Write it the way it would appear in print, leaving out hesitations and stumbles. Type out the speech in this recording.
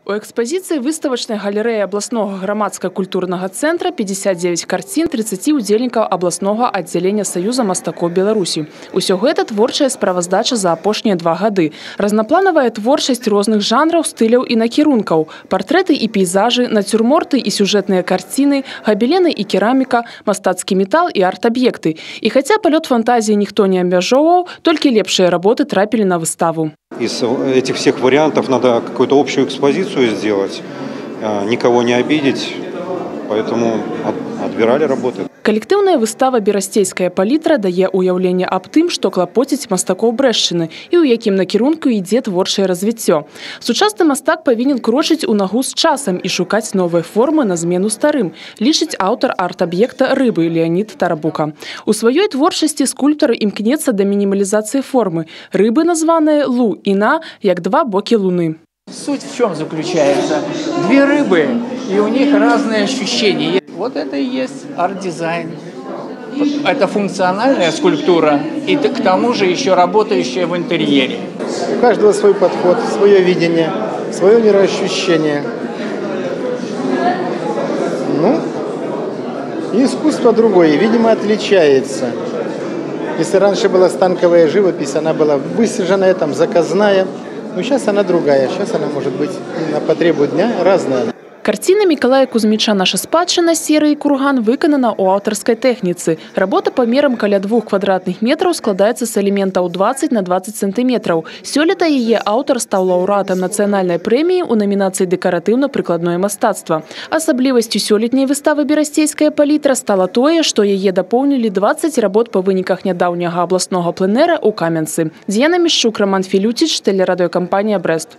У экспозиции выставочной галереи областного громадско-культурного центра 59 картин 30 удзельнікаў областного отделения Союза мастакоў Беларуси. Усё гэта творчая справаздача за апошнія 2 гады. Разноплановая творчасць розных жанраў, стыляў і накірункаў. Партрэты і пейзажы, нацюрморты і сюжэтныя карціны, габелены і кераміка, мастацкі метал і арт-аб'екты. І хаця палёт фантазіі ніхто не абмяжоўваў, толькі лепшыя работы трапілі на выставу. Из этих всех вариантов надо какую-то общую экспозицию сделать, никого не обидеть, поэтому отбирали работы. Калектыўная выстава «Берасцейская палітра» дае ўяўленне аб тым, што клапоціць мастакоў Брэшчыны і ў якім накірунку ідзе творчае развіццё. Сучасны мастак павінен крочыць у нагу з часам і шукаць новыя формы на змену старым, лічыць аўтар арт-аб'екта «Рыбы» Леонид Тарабука. У сваёй творчасці скульптар імкнецца да мінімалізацыі формы. Рыбы названыя «Лу» і «На» як 2 бокі луны. Суть в чем заключается? 2 рыбы, и у них разные ощущения. Вот это и есть арт-дизайн. Это функциональная скульптура, и к тому же еще работающая в интерьере. У каждого свой подход, свое видение, свое мироощущение. Ну, и искусство другое, видимо, отличается. Если раньше была станковая живопись, она была высаженная, там, заказная, но сейчас она другая. Сейчас она может быть на потребу дня разная. Картина Миколая Кузьмича «Наша спадчына» серии «Курган» выканана ў аўтарскай тэхніцы. Работа памерам каля 2 квадратных метраў складаецца з элементаў 20 на 20 сантиметраў. Сёлета яе аўтар стаў лаўрэатам нацыянальнай прэміі ў намінацыі «Дэкаратыўна-прыкладное мастацтва». Асаблівасцю сёлетняй выставы «Берасцейская палітра» стала тое, што яе дапоўнілі 20 работ па выніках нядаўняга абласнога пленэра ў Каменцы. Дзена Мішчук, Роман Філюціч, тэлерадыёкампанія «Брэст».